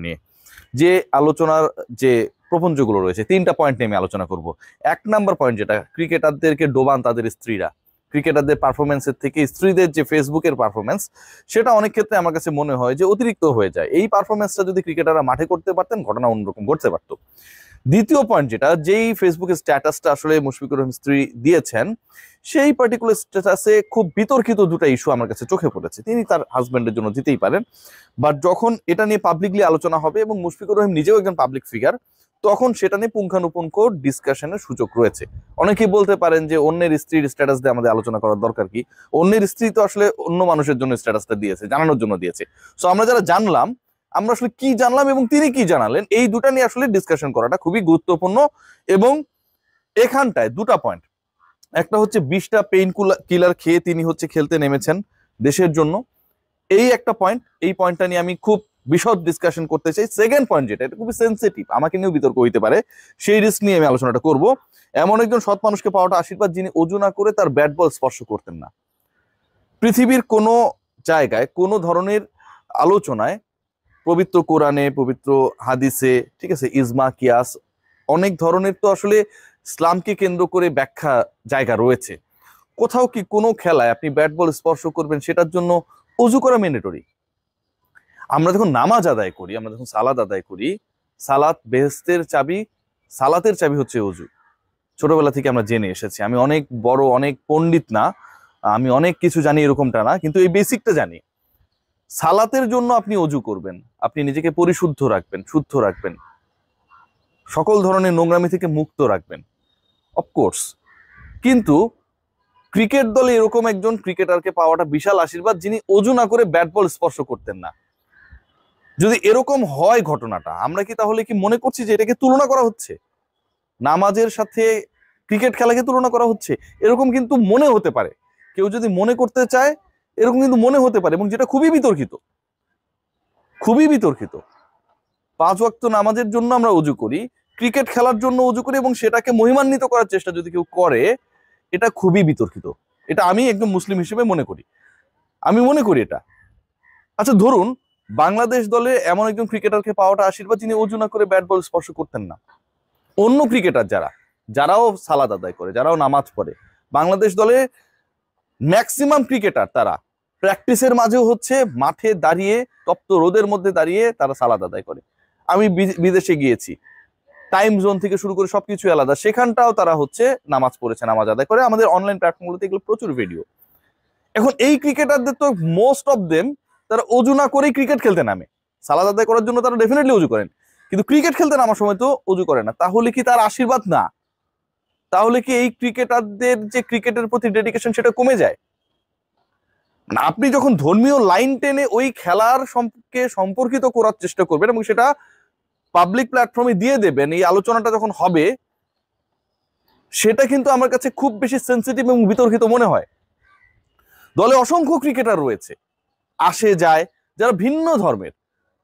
নিয়ে যে আলোচনার যে প্রবন্ধগুলো রয়েছে, তিনটা পয়েন্ট নিয়ে আমি আলোচনা করব। 1 নাম্বার পয়েন্ট যেটা, ক্রিকেটারদেরকে ডোবান তাদের স্ত্রীরা। ক্রিকেটারদের পারফরমেন্সের থেকে স্ত্রীদের যে ফেসবুকের পারফরমেন্স, সেটা অনেক ক্ষেত্রে আমার কাছে মনে হয় যে অতিরিক্ত হয়ে যায়। এই পারফরমেন্সটা যদি ক্রিকেটাররা মাঠে করতে পারতেন, ঘটনা অন্যরকম ঘটতে পারতো। দ্বিতীয় পয়েন্ট যেটা, যেই ফেসবুকের স্ট্যাটাসটা আসলে মুশফিকুর রহিম স্ত্রী দিয়েছেন, সেই পার্টিকুলার স্ট্যাটাসে খুব বিতর্কিত দুটো ইস্যু আমার কাছে চোখে পড়েছে। তিনি তার হাজবেন্ডের জন্য দিতেই পারেন, বাট যখন এটা নিয়ে পাবলিকলি আলোচনা হবে এবং মুশফিকুর রহিম নিজেও একজন পাবলিক ফিগার, তখন সেটা নিয়ে পুঙ্খানুপুঙ্খ ডিসকাশনের সুযোগ রয়েছে। অনেকেই বলতে পারেন যে অন্যের স্ত্রীর স্ট্যাটাস দিয়ে আমাদের আলোচনা করার দরকার কি? অন্যের স্ত্রী তো আসলে অন্য মানুষের জন্য স্ট্যাটাসটা দিয়েছে, জানানোর জন্য দিয়েছে। সো আমরা যারা জানলাম, আমরা আসলে কি জানলাম এবং তিনি কি জানালেন, এই দুটা নিয়ে আসলে ডিসকাশন করাটা খুবই গুরুত্বপূর্ণ। এবং এখানটায় দুটা পয়েন্ট, একটা হচ্ছে 20টা পেইন কিলার খেয়ে তিনি হচ্ছে খেলতে নেমেছেন দেশের জন্য, এই একটা পয়েন্ট। এই পয়েন্টটা নিয়ে আমি খুব বিশদ ডিসকাশন করতে চাই। সেকেন্ড পয়েন্ট যেটা, এটা খুবই সেন্সিটিভ, আমাকে নিয়েও বিতর্ক হইতে পারে, সেই রিস্ক নিয়ে আমি আলোচনাটা করব। এমন একজন সৎ মানুষকে পাওয়াটা আশীর্বাদ, যিনি অজু না করে তার ব্যাট বল স্পর্শ করতেন না। পৃথিবীর কোনো জায়গায় কোনো ধরনের আলোচনায়, পবিত্র কোরআনে, পবিত্র হাদিসে, ঠিক আছে, ইজমা, কিয়াস, অনেক ধরনের তো আসলে ইসলামকে কেন্দ্র করে ব্যাখ্যা জায়গা রয়েছে। কোথাও কি কোনো খেলায় আপনি ব্যাট বল স্পর্শ করবেন সেটার জন্য অজু করা ম্যান্ডেটরি? আমরা যখন নামাজ আদায় করি, আমরা যখন সালাত আদায় করি, সালাত বেহেস্তের চাবি, সালাতের চাবি হচ্ছে অজু। ছোটবেলা থেকে আমরা জেনে এসেছি। আমি অনেক বড়, অনেক পণ্ডিত না, আমি অনেক কিছু জানি এরকমটা না, কিন্তু এই বেসিকটা জানি। সালাতের জন্য আপনি অজু করবেন, আপনি নিজেকে পরিশুদ্ধ রাখবেন, শুদ্ধ রাখবেন, সকল ধরনের নোংরামি থেকে মুক্ত রাখবেন, অফকোর্স। কিন্তু ক্রিকেট দলে এরকম একজন ক্রিকেটারকে পাওয়াটা বিশাল আশীর্বাদ, যিনি অজু না করে ব্যাট বল স্পর্শ করতেন না। যদি এরকম হয় ঘটনাটা, আমরা কি তাহলে কি মনে করছি যে এটাকে তুলনা করা হচ্ছে, নামাজের সাথে ক্রিকেট খেলাকে তুলনা করা হচ্ছে? এরকম কিন্তু মনে হতে পারে, কেউ যদি মনে করতে চায় এরকম কিন্তু মনে হতে পারে, এবং যেটা খুবই বিতর্কিত, খুবই বিতর্কিত। 5 ওয়াক্ত নামাজের জন্য আমরা অজু করি, ক্রিকেট খেলার জন্য অজু করি, এবং সেটাকে মহিমান্বিত করার চেষ্টা যদি কেউ করে, এটা খুবই বিতর্কিত। এটা আমি একদম মুসলিম হিসেবে মনে করি, আমি মনে করি এটা। আচ্ছা ধরুন, বাংলাদেশ দলে এমন একজন ক্রিকেটারকে পাওয়াটা আশীর্বাদ, যিনি অজু না করে ব্যাট বল স্পর্শ করতেন না। অন্য ক্রিকেটার যারাও সালাদ আদায় করে, যারাও নামাজ পড়ে, বাংলাদেশ দলে ম্যাক্সিমাম ক্রিকেটার তারা প্র্যাকটিসের মাঝেও হচ্ছে মাঠে দাঁড়িয়ে, তপ্ত রোদের মধ্যে দাঁড়িয়ে তারা সালাদ আদায় করে। আমি বিদেশে গিয়েছি, টাইম জোন থেকে শুরু করে সবকিছু আলাদা, সেখানটাও তারা হচ্ছে নামাজ পড়েছে, নামাজ আদায় করে। আমাদের অনলাইন প্ল্যাটফর্মগুলোতে এগুলো প্রচুর ভিডিও। এখন এই ক্রিকেটারদের তো মোস্ট অফ দেম তারা অজু না করেই ক্রিকেট খেলতে নামে। সালাদ আদায় করার জন্য তারা ডেফিনেটলি অজু করেন, কিন্তু ক্রিকেট খেলতে নামার সময় তো অজু করে না। তাহলে কি তার আশীর্বাদ না? তাহলে কি এই ক্রিকেটারদের যে ক্রিকেটের প্রতি ডেডিকেশন, সেটা কমে যায় না? আপনি যখন ধর্মীয় লাইন টেনে ওই খেলার সঙ্গে সম্পর্কিত করার চেষ্টা করবেন এবং সেটা পাবলিক প্ল্যাটফর্মে দিয়ে দেবেন, এই আলোচনাটা যখন হবে, সেটা কিন্তু আমার কাছে খুব বেশি সেন্সিটিভ এবং বিতর্কিত মনে হয়। দলে অসংখ্য ক্রিকেটার রয়েছে, আসে যায়, যারা ভিন্ন ধর্মের।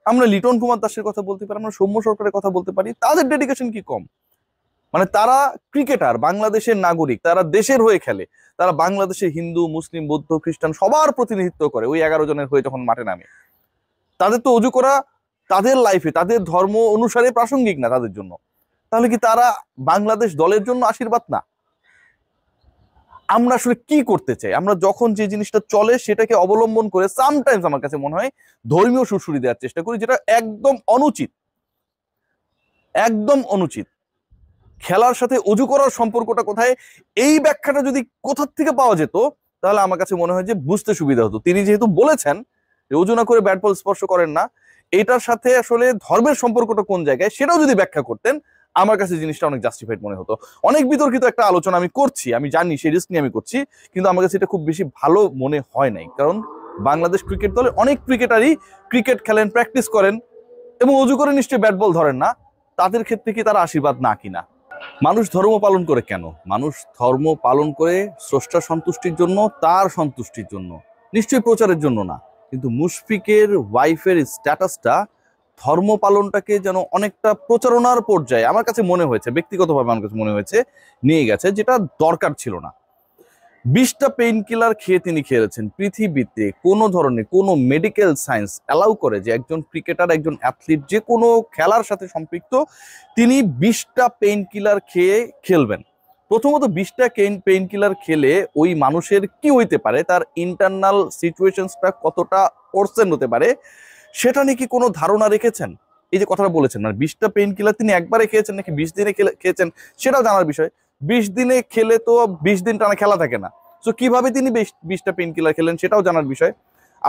আমরা লিটন কুমার দাসের কথা বলতে পারি, আমরা সৌম্য সরকারের কথা বলতে পারি, তাদের ডেডিকেশন কি কম? মানে তারা ক্রিকেটার, বাংলাদেশের নাগরিক, তারা দেশের হয়ে খেলে, তারা বাংলাদেশের হিন্দু, মুসলিম, বৌদ্ধ, খ্রিস্টান সবার প্রতিনিধিত্ব করে ওই 11 জনের হয়ে যখন মাঠে নামে। তাদের তো অজু করা তাদের লাইফে, তাদের ধর্ম অনুসারে প্রাসঙ্গিক না তাদের জন্য। তাহলে কি তারা বাংলাদেশ দলের জন্য আশীর্বাদ না? আমরা আসলে কি করতে চাই? আমরা যখন যে জিনিসটা চলে সেটাকে অবলম্বন করে সামটাইমস আমার কাছে মনে হয় ধর্মীয় সুরসুরি দেওয়ার চেষ্টা করি, যেটা একদম অনুচিত, একদম অনুচিত। খেলার সাথে অজু করার সম্পর্কটা কোথায়, এই ব্যাখ্যাটা যদি কোথার থেকে পাওয়া যেত, তাহলে আমার কাছে মনে হয় যে বুঝতে সুবিধা হতো। তিনি যেহেতু বলেছেন যে অজু না করে ব্যাট বল স্পর্শ করেন না, এটার সাথে আসলে ধর্মের সম্পর্কটা কোন জায়গায়, সেটাও যদি ব্যাখ্যা করতেন, আমার কাছে জিনিসটা অনেক জাস্টিফাইড মনে হতো। অনেক বিতর্কিত একটা আলোচনা আমি করছি, আমি জানি সেই রিস্ক নিয়ে আমি করছি, কিন্তু আমার কাছে এটা খুব বেশি ভালো মনে হয় নাই। কারণ বাংলাদেশ ক্রিকেট দলে অনেক ক্রিকেটারই ক্রিকেট খেলেন, প্র্যাকটিস করেন, এবং অজু করে নিশ্চয়ই ব্যাট বল ধরেন না। তাদের ক্ষেত্রে কি তারা আশীর্বাদ না কিনা? মানুষ ধর্ম পালন করে কেন? মানুষ ধর্ম পালন করে স্রষ্টার সন্তুষ্টির জন্য, তার সন্তুষ্টির জন্য, নিশ্চয়ই প্রচারের জন্য না। কিন্তু মুশফিকের ওয়াইফের স্ট্যাটাসটা ধর্ম পালনটাকে যেন অনেকটা প্রচারণার পর্যায়ে আমার কাছে মনে হয়েছে, ব্যক্তিগতভাবে আমার কাছে মনে হয়েছে নিয়ে গেছে, যেটা দরকার ছিল না। 20টা পেইন কিলার খেয়ে তিনি খেলেছেন। পৃথিবীতে কোনো ধরনের কোনো মেডিকেল সায়েন্স অ্যালাউ করে যে একজন ক্রিকেটার, একজন অ্যাথলিট যে কোনো খেলার সাথে সম্পৃক্ত, তিনি 20টা পেইন কিলার খেয়ে খেলবেন? প্রথমত 20টা পেইন কিলার খেলে ওই মানুষের কি হইতে পারে, তার ইন্টারনাল সিচুয়েশনসটা কতটা ওরসেন হতে পারে, সেটা নিয়ে কি কোনো ধারণা রেখেছেন? এই যে কথাটা বলেছেন, মানে 20টা পেইন কিলার তিনি একবারে খেয়েছেন নাকি 20 দিনে খেয়েছেন, সেটাও জানার বিষয়। 20 দিনে খেলে তো 20 দিন টানা খেলা থাকে না, তো কিভাবে তিনি 20টা পেইন কিলার খেলেন সেটাও জানার বিষয়।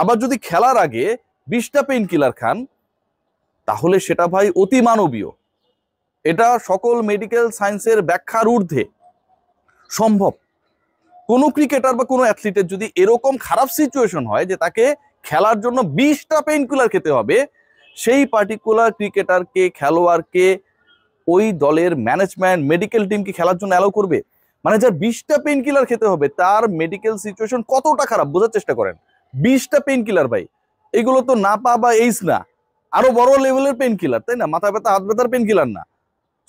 আবার যদি খেলার আগে 20টা পেইন কিলার খান, তাহলে সেটা ভাই অতি মানবীয়। এটা সকল মেডিকেল সায়েন্সের ব্যাখ্যার ঊর্ধ্বে সম্ভব। কোনো ক্রিকেটার বা কোনো অ্যাথলিটের যদি এরকম খারাপ সিচুয়েশন হয় যে তাকে খেলার জন্য 20টা পেইন কিলার খেতে হবে, সেই পার্টিকুলার ক্রিকেটারকে, খেলোয়াড়কে ওই দলের ম্যানেজমেন্ট, মেডিকেল টিম কি খেলার জন্য অ্যালাউ করবে? মানে যার 20টা পেইন কিলার খেতে হবে তার মেডিকেল সিচুয়েশন কতটা খারাপ বোঝার চেষ্টা করেন। 20টা পেইন কিলার ভাই, এগুলো তো না পা বা এইস না, আরো বড় লেভেলের পেইন কিলার, তাই না? মাথা ব্যথা, হাত ব্যথার পেইন কিলার না।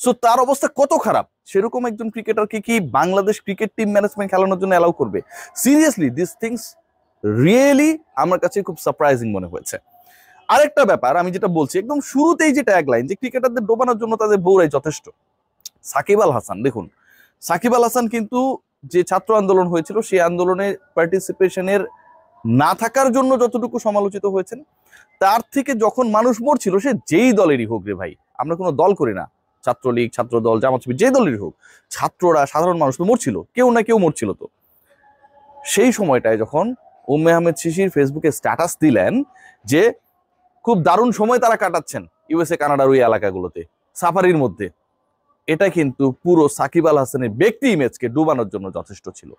সো তার অবস্থা কত খারাপ, সেরকম একজন ক্রিকেটারকে কি বাংলাদেশ ক্রিকেট টিম ম্যানেজমেন্ট খেলানোর জন্য অ্যালাউ করবে? সিরিয়াসলি দিস থিংস রিয়েলি আমার কাছে খুব সারপ্রাইজিং মনে হয়েছে। আরেকটা ব্যাপার আমি যেটা বলছি, একদম শুরুতেই যে ট্যাগলাইন যে ক্রিকেটারদের ডোবানোর জন্য তাদের বউরাই যথেষ্ট। সাকিব আল হাসান, দেখুন সাকিব আল হাসান কিন্তু যে ছাত্র আন্দোলন হয়েছিল সেই আন্দোলনে পার্টিসিপেশনের না থাকার জন্য যতটুকু সমালোচিত হয়েছেন, তার থেকে যখন মানুষ মরছিল, সে যেই দলেরই হোক রে ভাই, আমরা কোনো দল করি না, ছাত্রলীগ, ছাত্র দল, জামাত শিবির, যে দলেরই হোক, ছাত্ররা, সাধারণ মানুষ তো মরছিল, কেউ না কেউ মরছিল। তো সেই সময়টায় যখন উম্মে আহমেদ শিশির ফেসবুকে স্ট্যাটাস দিলেন যে খুব দারুণ সময় তারা কাটাচ্ছেন ইউএসএ, কানাডার ওই এলাকাগুলোতে সাফারির মধ্যে, এটা কিন্তু পুরো সাকিব আল হাসানের ব্যক্তি ইমেজকে ডুবানোর জন্য যথেষ্ট ছিল।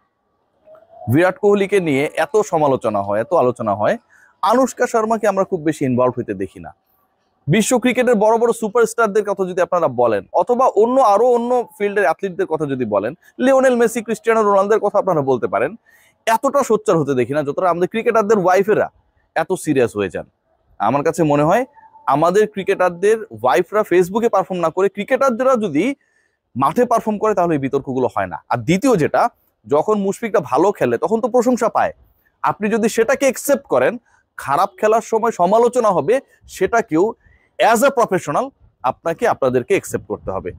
বিরাট কোহলিকে নিয়ে এত সমালোচনা হয়, এত আলোচনা হয়, আনুষ্কা শর্মাকে আমরা খুব বেশি ইনভলভ হইতে দেখি না। বিশ্ব ক্রিকেটের বড় বড় সুপারস্টারদের কথা যদি আপনারা বলেন, অথবা অন্য ফিল্ডের অ্যাথলিটদের কথা যদি বলেন, লিওনেল মেসি, ক্রিস্টিয়ানো রোনালদোর কথা আপনারা বলতে পারেন, এতটা সোচ্চার হতে দেখি না যতটা আমাদের ক্রিকেটারদের ওয়াইফেরা এত সিরিয়াস হয়ে যান। আমার কাছে মনে হয় আমাদের ক্রিকেটারদের ওয়াইফরা ফেসবুকে পারফর্ম না করে ক্রিকেটাররা যদি মাঠে পারফর্ম করে তাহলে এই বিতর্কগুলো হয় না। আর দ্বিতীয় যেটা, যখন মুশফিকটা ভালো খেলে তখন তো প্রশংসা পায়, আপনি যদি সেটাকে একসেপ্ট করেন, খারাপ খেলার সময় সমালোচনা হবে, সেটাকেও অ্যাজ আ প্রফেশনাল আপনাদেরকে একসেপ্ট করতে হবে।